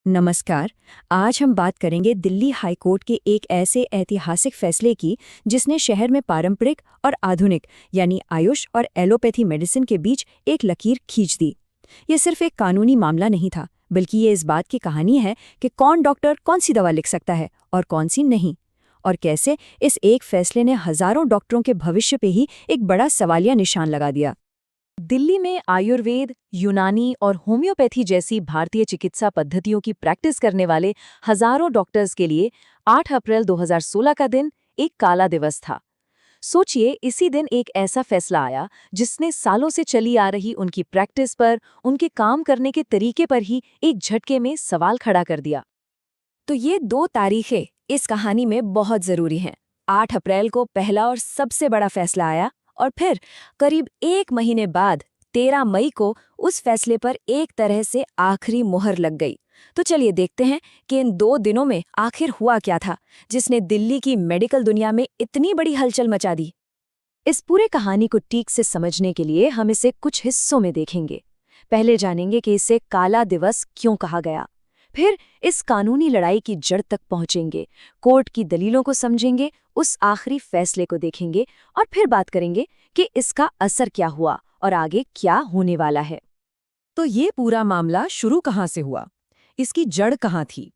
नमस्कार। आज हम बात करेंगे दिल्ली हाई कोर्ट के एक ऐसे ऐतिहासिक फैसले की जिसने शहर में पारंपरिक और आधुनिक यानी आयुष और एलोपैथी मेडिसिन के बीच एक लकीर खींच दी। ये सिर्फ एक कानूनी मामला नहीं था, बल्कि ये इस बात की कहानी है कि कौन डॉक्टर कौन सी दवा लिख सकता है और कौन सी नहीं, और कैसे इस एक फैसले ने हजारों डॉक्टरों के भविष्य पे ही एक बड़ा सवालिया निशान लगा दिया। दिल्ली में आयुर्वेद, यूनानी और होम्योपैथी जैसी भारतीय चिकित्सा पद्धतियों की प्रैक्टिस करने वाले हजारों डॉक्टर्स के लिए 8 अप्रैल 2016 का दिन एक काला दिवस था। सोचिए, इसी दिन एक ऐसा फैसला आया जिसने सालों से चली आ रही उनकी प्रैक्टिस पर, उनके काम करने के तरीके पर ही एक झटके में सवाल खड़ा कर दिया। तो ये दो तारीखें इस कहानी में बहुत जरूरी हैं। 8 अप्रैल को पहला और सबसे बड़ा फैसला आया, और फिर करीब एक महीने बाद 13 मई को उस फैसले पर एक तरह से आखिरी मुहर लग गई। तो चलिए देखते हैं कि इन 2 दिनों में आखिर हुआ क्या था जिसने दिल्ली की मेडिकल दुनिया में इतनी बड़ी हलचल मचा दी। इस पूरे कहानी को ठीक से समझने के लिए हम इसे कुछ हिस्सों में देखेंगे। पहले जानेंगे कि इसे काला दिवस क्यों कहा गया। फिर इस कानूनी लड़ाई की जड़ तक पहुंचेंगे, कोर्ट की दलीलों को समझेंगे, उस आखिरी फैसले को देखेंगे और फिर बात करेंगे कि इसका असर क्या हुआ और आगे क्या होने वाला है। तो ये पूरा मामला शुरू कहाँ से हुआ? इसकी जड़ कहाँ थी?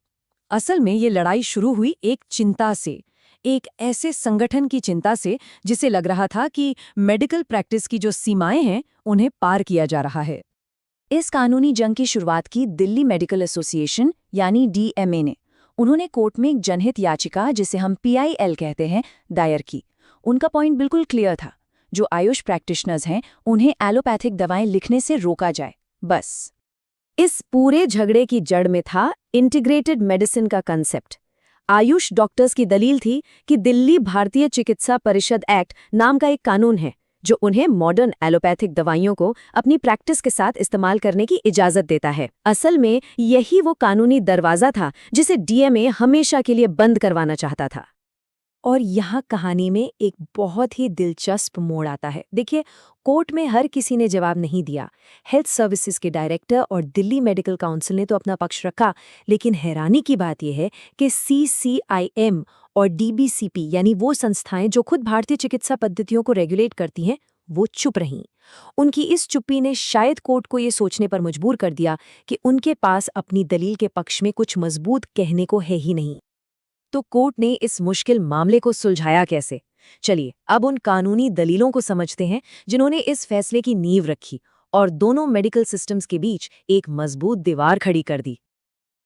असल में ये लड़ाई शुरू हुई एक चिंता से, एक ऐसे संगठन की चिंता से जिसे लग रहा था कि मेडिकल प्रैक्टिस की जो सीमाएं हैं उन्हें पार किया जा रहा है। इस कानूनी जंग की शुरुआत की दिल्ली मेडिकल एसोसिएशन यानी डीएमए ने। उन्होंने कोर्ट में एक जनहित याचिका, जिसे हम पीआईएल कहते हैं, दायर की। उनका पॉइंट बिल्कुल क्लियर था, जो आयुष प्रैक्टिशनर्स हैं उन्हें एलोपैथिक दवाएं लिखने से रोका जाए, बस। इस पूरे झगड़े की जड़ में था इंटीग्रेटेड मेडिसिन का कंसेप्ट। आयुष डॉक्टर्स की दलील थी कि दिल्ली भारतीय चिकित्सा परिषद एक्ट नाम का एक कानून है जो उन्हें मॉडर्न एलोपैथिक दवाइयों को अपनी प्रैक्टिस के साथ इस्तेमाल करने की इजाजत देता है। असल में यही वो कानूनी दरवाजा था जिसे डीएमए हमेशा के लिए बंद करवाना चाहता था। और यहाँ कहानी में एक बहुत ही दिलचस्प मोड़ आता है। देखिए, कोर्ट में हर किसी ने जवाब नहीं दिया। हेल्थ सर्विसेज के डायरेक्टर और दिल्ली मेडिकल काउंसिल ने तो अपना पक्ष रखा, लेकिन हैरानी की बात यह है कि सीसीआईएम और डीबीसीपी यानी वो संस्थाएं जो खुद भारतीय चिकित्सा पद्धतियों को रेगुलेट करती हैं, वो चुप रहीं। उनकी इस चुप्पी ने शायद कोर्ट को ये सोचने पर मजबूर कर दिया कि उनके पास अपनी दलील के पक्ष में कुछ मजबूत कहने को है ही नहीं। तो कोर्ट ने इस मुश्किल मामले को सुलझाया कैसे? चलिए अब उन कानूनी दलीलों को समझते हैं जिन्होंने इस फैसले की नींव रखी और दोनों मेडिकल सिस्टम्स के बीच एक मजबूत दीवार खड़ी कर दी।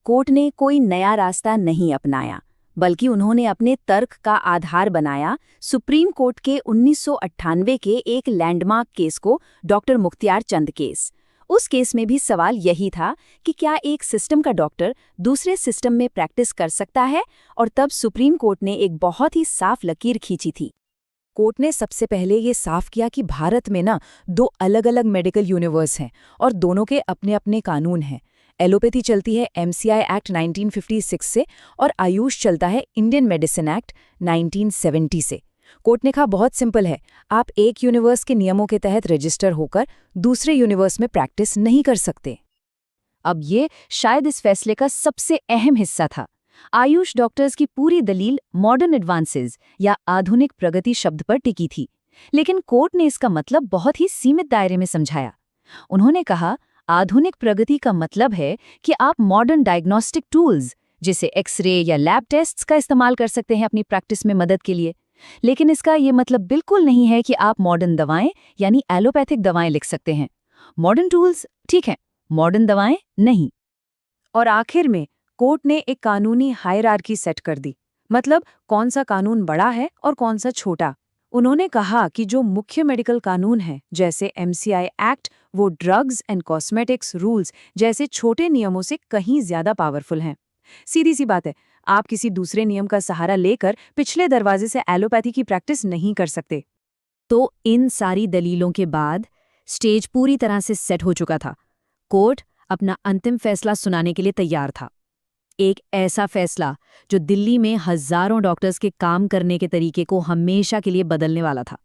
कोर्ट ने कोई नया रास्ता नहीं अपनाया, बल्कि उन्होंने अपने तर्क का आधार बनाया सुप्रीम कोर्ट के 1998 के एक लैंडमार्क केस को, डॉक्टर मुख्तियार चंद केस। उस केस में भी सवाल यही था कि क्या एक सिस्टम का डॉक्टर दूसरे सिस्टम में प्रैक्टिस कर सकता है, और तब सुप्रीम कोर्ट ने एक बहुत ही साफ लकीर खींची थी। कोर्ट ने सबसे पहले ये साफ किया कि भारत में ना 2 अलग-अलग मेडिकल यूनिवर्स हैं और दोनों के अपने अपने कानून हैं। एलोपैथी चलती है एमसीआई एक्ट 1956 से और आयुष चलता है इंडियन मेडिसिन एक्ट 1970 से। कोर्ट ने कहा बहुत सिंपल है, आप एक यूनिवर्स के नियमों के तहत रजिस्टर होकर दूसरे यूनिवर्स में प्रैक्टिस नहीं कर सकते। अब ये शायद इस फैसले का सबसे अहम हिस्सा था। आयुष डॉक्टर्स की पूरी दलील मॉडर्न एडवांसेस या आधुनिक प्रगति शब्द पर टिकी थी, लेकिन कोर्ट ने इसका मतलब बहुत ही सीमित दायरे में समझाया। उन्होंने कहा, आधुनिक प्रगति का मतलब है कि आप मॉडर्न डायग्नोस्टिक टूल्स जैसे एक्सरे या लैब टेस्ट्स का इस्तेमाल कर सकते हैं अपनी प्रैक्टिस में मदद के लिए, लेकिन इसका ये मतलब बिल्कुल नहीं है कि आप मॉडर्न दवाएं यानी एलोपैथिक दवाएं लिख सकते हैं। मॉडर्न टूल्स ठीक हैं, मॉडर्न दवाएं नहीं। और आखिर में कोर्ट ने एक कानूनी हायरार्की सेट कर दी, मतलब कौन सा कानून बड़ा है और कौन सा छोटा। उन्होंने कहा कि जो मुख्य मेडिकल कानून हैं जैसे एमसीआई एक्ट, वो ड्रग्स एंड कॉस्मेटिक्स रूल्स जैसे छोटे नियमों से कहीं ज्यादा पावरफुल हैं। सीधी सी बात है, आप किसी दूसरे नियम का सहारा लेकर पिछले दरवाजे से एलोपैथी की प्रैक्टिस नहीं कर सकते। तो इन सारी दलीलों के बाद स्टेज पूरी तरह से सेट हो चुका था। कोर्ट अपना अंतिम फैसला सुनाने के लिए तैयार था। एक ऐसा फैसला जो दिल्ली में हजारों डॉक्टर्स के काम करने के तरीके को हमेशा के लिए बदलने वाला था।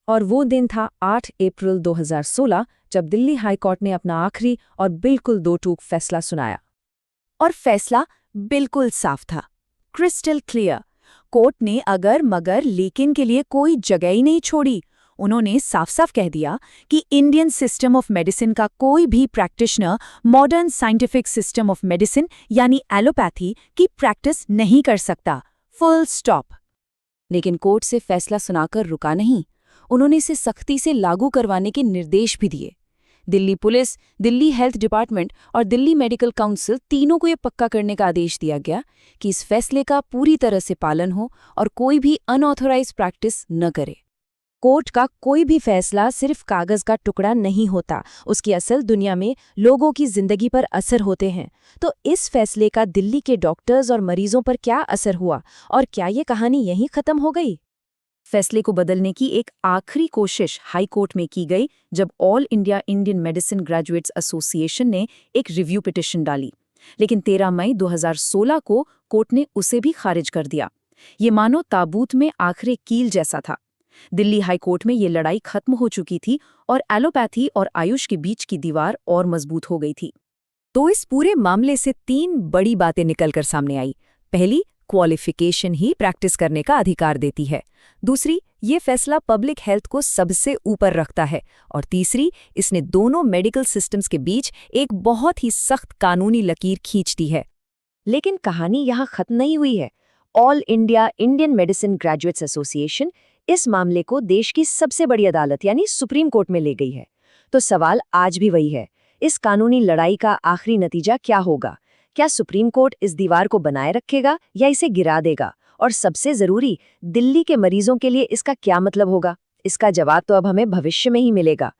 और वो दिन था 8 अप्रैल 2016, जब दिल्ली हाई कोर्ट ने अपना आखिरी और बिल्कुल दो टूक फैसला सुनाया। और फैसला बिल्कुल साफ था, क्रिस्टल क्लियर। कोर्ट ने अगर मगर लेकिन के लिए कोई जगह ही नहीं छोड़ी। उन्होंने साफ साफ कह दिया कि इंडियन सिस्टम ऑफ मेडिसिन का कोई भी practitioner modern scientific system of medicine यानी एलोपैथी की प्रैक्टिस नहीं कर सकता, फुल स्टॉप। लेकिन कोर्ट से फैसला सुनाकर रुका नहीं, उन्होंने इसे सख्ती से लागू करवाने के निर्देश भी दिए। Delhi police, Delhi health department और दिल्ली मेडिकल काउंसिल तीनों को यह पक्का करने का आदेश दिया गया कि इस फैसले का पूरी तरह से पालन हो और कोई भी अनऑथराइज्ड प्रैक्टिस न करे। कोर्ट का कोई भी फैसला सिर्फ कागज का टुकड़ा नहीं होता, उसकी असल दुनिया में लोगों की जिंदगी पर असर होते हैं। तो इस फैसले का दिल्ली के डॉक्टर्स और मरीजों पर क्या असर हुआ, और क्या ये कहानी यहीं खत्म हो गई? फैसले को बदलने की एक आखिरी कोशिश हाई कोर्ट में की गई जब all India Indian medicine graduates association ने एक रिव्यू पिटिशन डाली, लेकिन 13 मई 2016 को कोर्ट ने उसे भी खारिज कर दिया। ये मानो ताबूत में आखिरी कील जैसा था। दिल्ली हाई कोर्ट में ये लड़ाई खत्म हो चुकी थी और एलोपैथी और आयुष के बीच की दीवार और मजबूत हो गई थी। तो इस पूरे मामले से 3 बड़ी बातें निकलकर सामने आई। पहली, क्वालिफिकेशन ही प्रैक्टिस करने का अधिकार देती है। दूसरी, ये फैसला पब्लिक हेल्थ को सबसे ऊपर रखता है। और तीसरी, इसने दोनों मेडिकल सिस्टम्स के बीच एक बहुत ही सख्त कानूनी लकीर खींच दी है। लेकिन कहानी यहाँ खत्म नहीं हुई है। All India Indian medicine graduates association इस मामले को देश की सबसे बड़ी अदालत यानी सुप्रीम कोर्ट में ले गई है। तो सवाल आज भी वही है, इस कानूनी लड़ाई का आखिरी नतीजा क्या होगा? क्या सुप्रीम कोर्ट इस दीवार को बनाए रखेगा या इसे गिरा देगा? और सबसे जरूरी, दिल्ली के मरीजों के लिए इसका क्या मतलब होगा? इसका जवाब तो अब हमें भविष्य में ही मिलेगा।